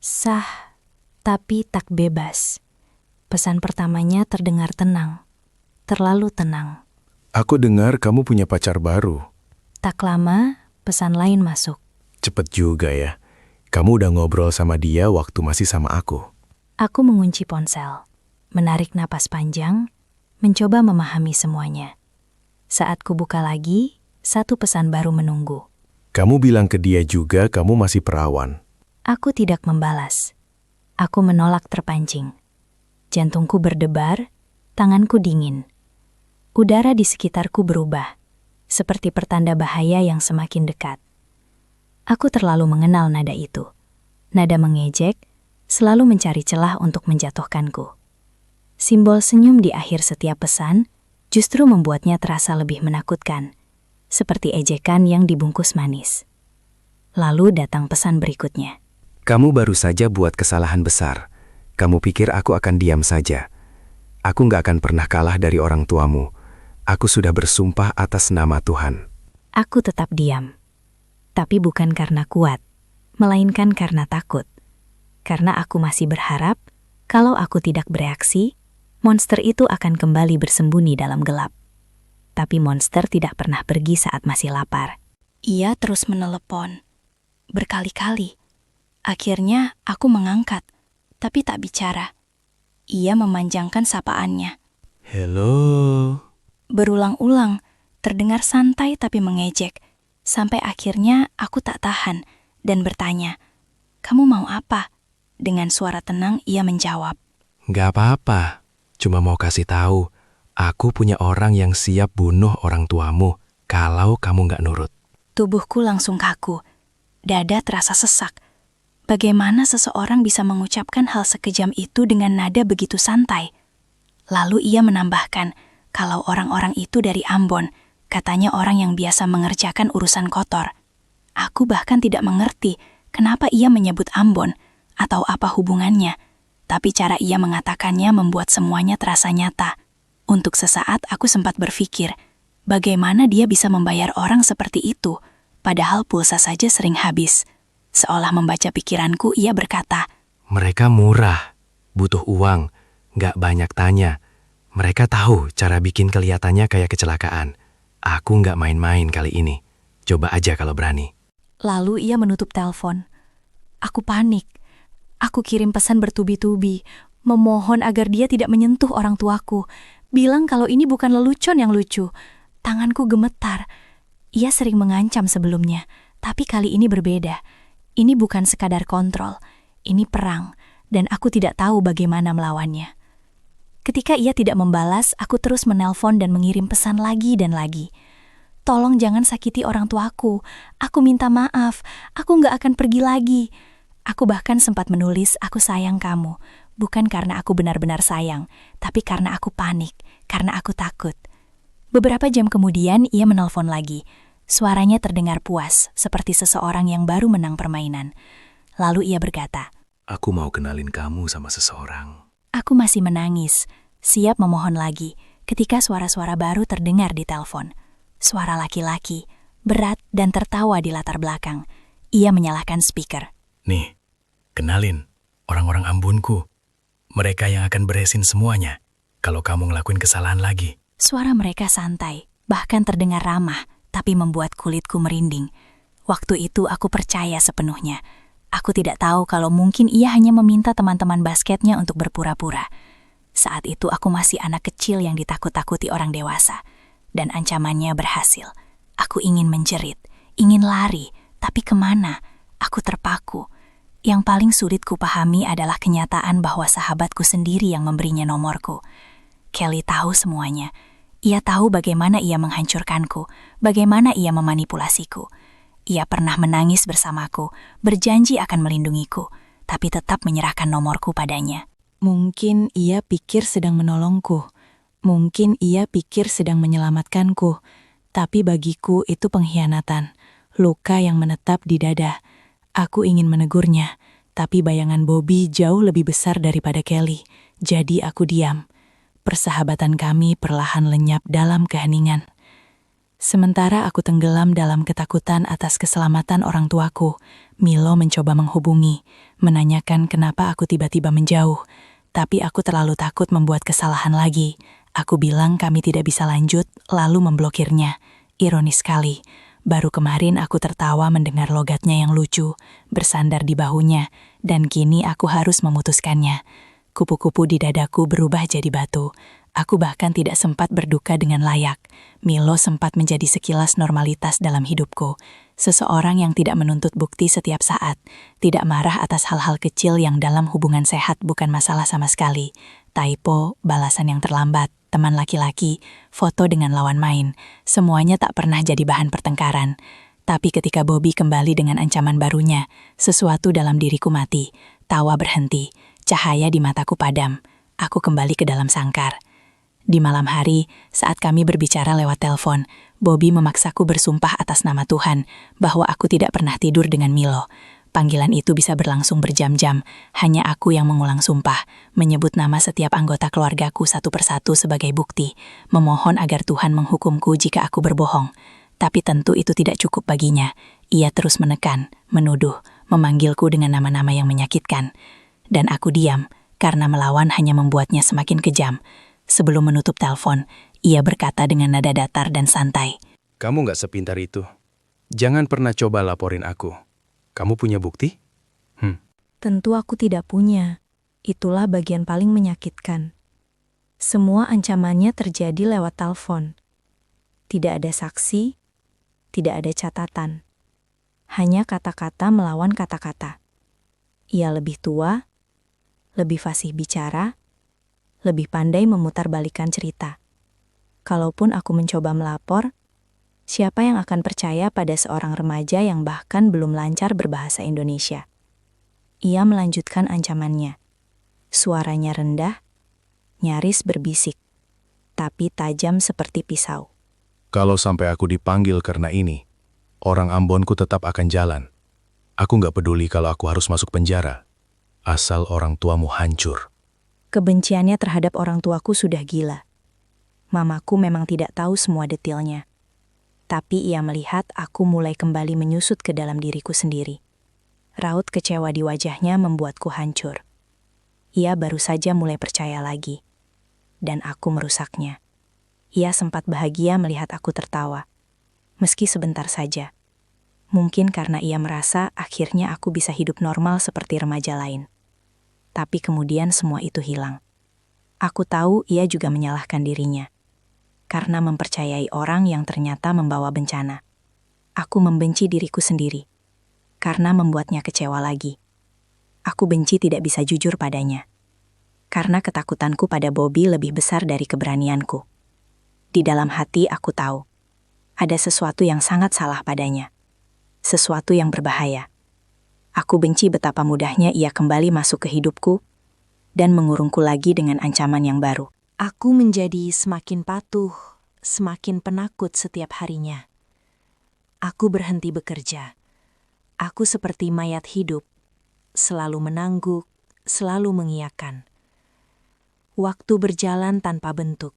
Sah, tapi tak bebas. Pesan pertamanya terdengar tenang. Terlalu tenang. Aku dengar kamu punya pacar baru. Tak lama, pesan lain masuk. Cepet juga ya. Kamu udah ngobrol sama dia waktu masih sama aku. Aku mengunci ponsel, menarik napas panjang, mencoba memahami semuanya. Saat ku buka lagi, satu pesan baru menunggu. Kamu bilang ke dia juga kamu masih perawan. Aku tidak membalas. Aku menolak terpancing. Jantungku berdebar, tanganku dingin. Udara di sekitarku berubah, seperti pertanda bahaya yang semakin dekat. Aku terlalu mengenal nada itu. Nada mengejek, selalu mencari celah untuk menjatuhkanku. Simbol senyum di akhir setiap pesan justru membuatnya terasa lebih menakutkan, seperti ejekan yang dibungkus manis. Lalu datang pesan berikutnya. Kamu baru saja buat kesalahan besar. Kamu pikir aku akan diam saja. Aku nggak akan pernah kalah dari orang tuamu. Aku sudah bersumpah atas nama Tuhan. Aku tetap diam. Tapi bukan karena kuat, melainkan karena takut. Karena aku masih berharap, kalau aku tidak bereaksi, monster itu akan kembali bersembunyi dalam gelap. Tapi monster tidak pernah pergi saat masih lapar. Ia terus menelepon. Berkali-kali. Akhirnya aku mengangkat, tapi tak bicara. Ia memanjangkan sapaannya. Hello. Berulang-ulang, terdengar santai tapi mengejek. Sampai akhirnya aku tak tahan dan bertanya, "Kamu mau apa?" Dengan suara tenang ia menjawab, Nggak apa-apa. Cuma mau kasih tahu, aku punya orang yang siap bunuh orang tuamu kalau kamu nggak nurut. Tubuhku langsung kaku. Dada terasa sesak. Bagaimana seseorang bisa mengucapkan hal sekejam itu dengan nada begitu santai? Lalu ia menambahkan, kalau orang-orang itu dari Ambon, katanya orang yang biasa mengerjakan urusan kotor. Aku bahkan tidak mengerti kenapa ia menyebut Ambon atau apa hubungannya. Tapi cara ia mengatakannya membuat semuanya terasa nyata. Untuk sesaat aku sempat berpikir, bagaimana dia bisa membayar orang seperti itu, padahal pulsa saja sering habis. Seolah membaca pikiranku, ia berkata, Mereka murah, butuh uang, nggak banyak tanya. Mereka tahu cara bikin kelihatannya kayak kecelakaan. Aku nggak main-main kali ini. Coba aja kalau berani. Lalu ia menutup telepon. Aku panik. Aku kirim pesan bertubi-tubi, memohon agar dia tidak menyentuh orang tuaku. Bilang kalau ini bukan lelucon yang lucu. Tanganku gemetar. Ia sering mengancam sebelumnya, tapi kali ini berbeda. Ini bukan sekadar kontrol, ini perang, dan aku tidak tahu bagaimana melawannya. Ketika ia tidak membalas, aku terus menelpon dan mengirim pesan lagi dan lagi. Tolong jangan sakiti orang tuaku, aku minta maaf, aku nggak akan pergi lagi. Aku bahkan sempat menulis, aku sayang kamu, bukan karena aku benar-benar sayang, tapi karena aku panik, karena aku takut. Beberapa jam kemudian ia menelpon lagi. Suaranya terdengar puas, seperti seseorang yang baru menang permainan. Lalu ia berkata, Aku mau kenalin kamu sama seseorang. Aku masih menangis, siap memohon lagi, ketika suara-suara baru terdengar di telepon. Suara laki-laki, berat dan tertawa di latar belakang. Ia menyalakan speaker. Nih, kenalin, orang-orang Ambonku. Mereka yang akan beresin semuanya, kalau kamu ngelakuin kesalahan lagi. Suara mereka santai, bahkan terdengar ramah, tapi membuat kulitku merinding. Waktu itu aku percaya sepenuhnya. Aku tidak tahu kalau mungkin ia hanya meminta teman-teman basketnya untuk berpura-pura. Saat itu aku masih anak kecil yang ditakut-takuti orang dewasa. Dan ancamannya berhasil. Aku ingin menjerit, ingin lari, tapi kemana? Aku terpaku. Yang paling sulit kupahami adalah kenyataan bahwa sahabatku sendiri yang memberinya nomorku. Kelly tahu semuanya. Ia tahu bagaimana ia menghancurkanku, bagaimana ia memanipulasiku. Ia pernah menangis bersamaku, berjanji akan melindungiku, tapi tetap menyerahkan nomorku padanya. Mungkin ia pikir sedang menolongku, mungkin ia pikir sedang menyelamatkanku, tapi bagiku itu pengkhianatan, luka yang menetap di dada. Aku ingin menegurnya, tapi bayangan Bobby jauh lebih besar daripada Kelly, jadi aku diam. Persahabatan kami perlahan lenyap dalam keheningan. Sementara aku tenggelam dalam ketakutan atas keselamatan orang tuaku, Milo mencoba menghubungi, menanyakan kenapa aku tiba-tiba menjauh. Tapi aku terlalu takut membuat kesalahan lagi. Aku bilang kami tidak bisa lanjut, lalu memblokirnya. Ironis sekali, baru kemarin aku tertawa mendengar logatnya yang lucu, bersandar di bahunya, dan kini aku harus memutuskannya. Kupu-kupu di dadaku berubah jadi batu. Aku bahkan tidak sempat berduka dengan layak. Milo sempat menjadi sekilas normalitas dalam hidupku. Seseorang yang tidak menuntut bukti setiap saat, tidak marah atas hal-hal kecil yang dalam hubungan sehat bukan masalah sama sekali. Typo, balasan yang terlambat, teman laki-laki, foto dengan lawan main, semuanya tak pernah jadi bahan pertengkaran. Tapi ketika Bobby kembali dengan ancaman barunya, sesuatu dalam diriku mati, tawa berhenti, cahaya di mataku padam. Aku kembali ke dalam sangkar. Di malam hari, saat kami berbicara lewat telepon, Bobby memaksaku bersumpah atas nama Tuhan bahwa aku tidak pernah tidur dengan Milo. Panggilan itu bisa berlangsung berjam-jam, hanya aku yang mengulang sumpah, menyebut nama setiap anggota keluargaku satu persatu sebagai bukti, memohon agar Tuhan menghukumku jika aku berbohong. Tapi tentu itu tidak cukup baginya. Ia terus menekan, menuduh, memanggilku dengan nama-nama yang menyakitkan. Dan aku diam, karena melawan hanya membuatnya semakin kejam. Sebelum menutup telepon, ia berkata dengan nada datar dan santai. Kamu nggak sepintar itu. Jangan pernah coba laporin aku. Kamu punya bukti? Tentu aku tidak punya. Itulah bagian paling menyakitkan. Semua ancamannya terjadi lewat telepon. Tidak ada saksi, tidak ada catatan. Hanya kata-kata melawan kata-kata. Ia lebih tua, lebih fasih bicara, lebih pandai memutarbalikkan cerita. Kalaupun aku mencoba melapor, siapa yang akan percaya pada seorang remaja yang bahkan belum lancar berbahasa Indonesia? Ia melanjutkan ancamannya. Suaranya rendah, nyaris berbisik, tapi tajam seperti pisau. Kalau sampai aku dipanggil karena ini, orang Ambonku tetap akan jalan. Aku nggak peduli kalau aku harus masuk penjara, asal orang tuamu hancur. Kebenciannya terhadap orang tuaku sudah gila. Mamaku memang tidak tahu semua detailnya. Tapi ia melihat aku mulai kembali menyusut ke dalam diriku sendiri. Raut kecewa di wajahnya membuatku hancur. Ia baru saja mulai percaya lagi. Dan aku merusaknya. Ia sempat bahagia melihat aku tertawa. Meski sebentar saja. Mungkin karena ia merasa akhirnya aku bisa hidup normal seperti remaja lain. Tapi kemudian semua itu hilang. Aku tahu ia juga menyalahkan dirinya. Karena mempercayai orang yang ternyata membawa bencana. Aku membenci diriku sendiri. Karena membuatnya kecewa lagi. Aku benci tidak bisa jujur padanya. Karena ketakutanku pada Bobby lebih besar dari keberanianku. Di dalam hati aku tahu. Ada sesuatu yang sangat salah padanya. Sesuatu yang berbahaya. Aku benci betapa mudahnya ia kembali masuk ke hidupku dan mengurungku lagi dengan ancaman yang baru. Aku menjadi semakin patuh, semakin penakut setiap harinya. Aku berhenti bekerja. Aku seperti mayat hidup, selalu menangguk, selalu mengiyakan. Waktu berjalan tanpa bentuk,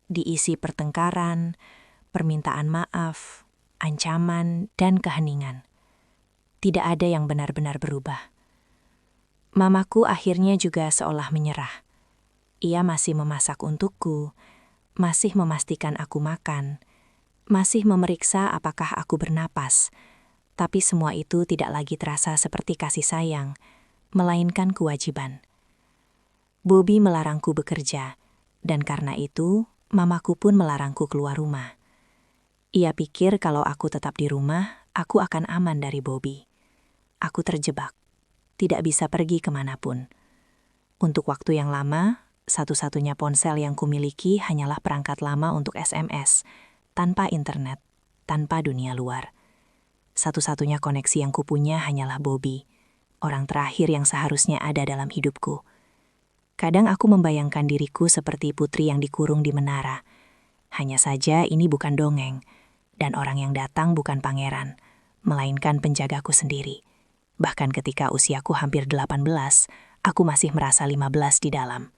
diisi pertengkaran, permintaan maaf, ancaman, dan keheningan. Tidak ada yang benar-benar berubah. Mamaku akhirnya juga seolah menyerah. Ia masih memasak untukku, masih memastikan aku makan, masih memeriksa apakah aku bernapas, tapi semua itu tidak lagi terasa seperti kasih sayang, melainkan kewajiban. Bobby melarangku bekerja, dan karena itu, mamaku pun melarangku keluar rumah. Ia pikir kalau aku tetap di rumah, aku akan aman dari Bobby. Aku terjebak, tidak bisa pergi kemanapun. Untuk waktu yang lama, satu-satunya ponsel yang kumiliki hanyalah perangkat lama untuk SMS, tanpa internet, tanpa dunia luar. Satu-satunya koneksi yang kupunya hanyalah Bobby, orang terakhir yang seharusnya ada dalam hidupku. Kadang aku membayangkan diriku seperti putri yang dikurung di menara. Hanya saja ini bukan dongeng, dan orang yang datang bukan pangeran, melainkan penjagaku sendiri. Bahkan ketika usiaku hampir 18, aku masih merasa 15 di dalam.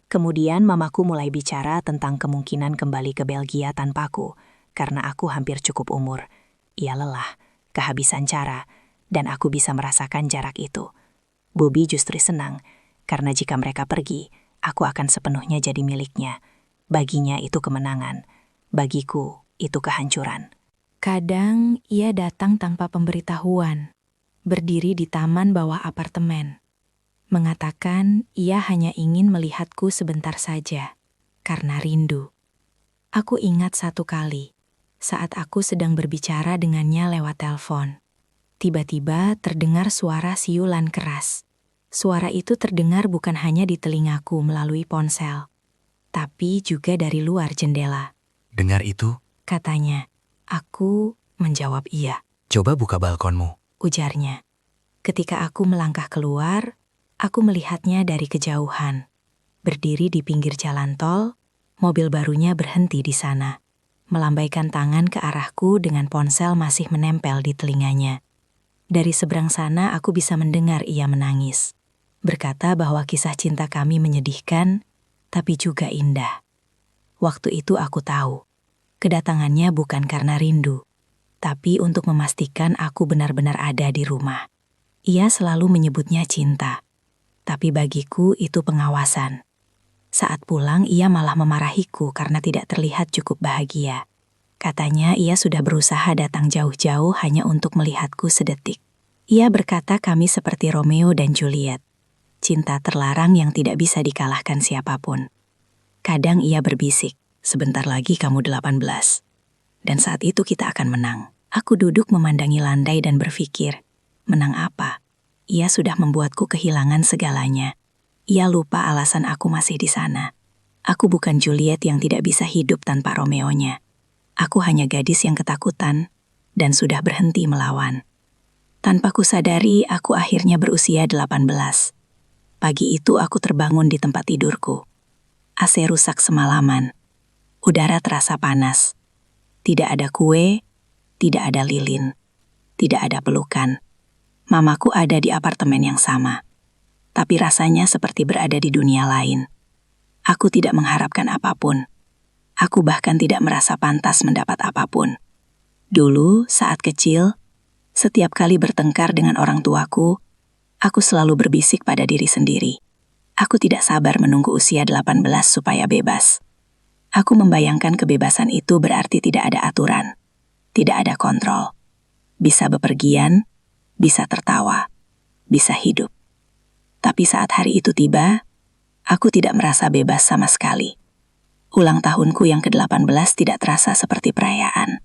Kemudian mamaku mulai bicara tentang kemungkinan kembali ke Belgia tanpaku, karena aku hampir cukup umur. Ia lelah, kehabisan cara, dan aku bisa merasakan jarak itu. Bobby justru senang, karena jika mereka pergi, aku akan sepenuhnya jadi miliknya. Baginya itu kemenangan, bagiku itu kehancuran. Kadang ia datang tanpa pemberitahuan, berdiri di taman bawah apartemen. Mengatakan ia hanya ingin melihatku sebentar saja, karena rindu. Aku ingat satu kali, saat aku sedang berbicara dengannya lewat telepon. Tiba-tiba terdengar suara siulan keras. Suara itu terdengar bukan hanya di telingaku melalui ponsel, tapi juga dari luar jendela. Dengar itu? Katanya. Aku menjawab iya, Coba buka balkonmu. ujarnya. Ketika aku melangkah keluar, aku melihatnya dari kejauhan. Berdiri di pinggir jalan tol, mobil barunya berhenti di sana. Melambaikan tangan ke arahku dengan ponsel masih menempel di telinganya. Dari seberang sana aku bisa mendengar ia menangis. Berkata bahwa kisah cinta kami menyedihkan, tapi juga indah. Waktu itu aku tahu, kedatangannya bukan karena rindu, tapi untuk memastikan aku benar-benar ada di rumah. Ia selalu menyebutnya cinta, tapi bagiku itu pengawasan. Saat pulang ia malah memarahiku karena tidak terlihat cukup bahagia. Katanya ia sudah berusaha datang jauh-jauh hanya untuk melihatku sedetik. Ia berkata kami seperti Romeo dan Juliet. Cinta terlarang yang tidak bisa dikalahkan siapapun. Kadang ia berbisik, sebentar lagi kamu 18. Dan saat itu kita akan menang. Aku duduk memandangi landai dan berpikir, menang apa? Ia sudah membuatku kehilangan segalanya. Ia lupa alasan aku masih di sana. Aku bukan Juliet yang tidak bisa hidup tanpa Romeo-nya. Aku hanya gadis yang ketakutan dan sudah berhenti melawan. Tanpa kusadari, aku akhirnya berusia 18. Pagi itu aku terbangun di tempat tidurku. AC rusak semalaman. Udara terasa panas. Tidak ada kue, tidak ada lilin, tidak ada pelukan. Mamaku ada di apartemen yang sama. Tapi rasanya seperti berada di dunia lain. Aku tidak mengharapkan apapun. Aku bahkan tidak merasa pantas mendapat apapun. Dulu, saat kecil, setiap kali bertengkar dengan orang tuaku, aku selalu berbisik pada diri sendiri. Aku tidak sabar menunggu usia 18 supaya bebas. Aku membayangkan kebebasan itu berarti tidak ada aturan, tidak ada kontrol. Bisa bepergian, bisa tertawa, bisa hidup. Tapi saat hari itu tiba, aku tidak merasa bebas sama sekali. Ulang tahunku yang ke-18 tidak terasa seperti perayaan.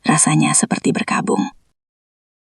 Rasanya seperti berkabung.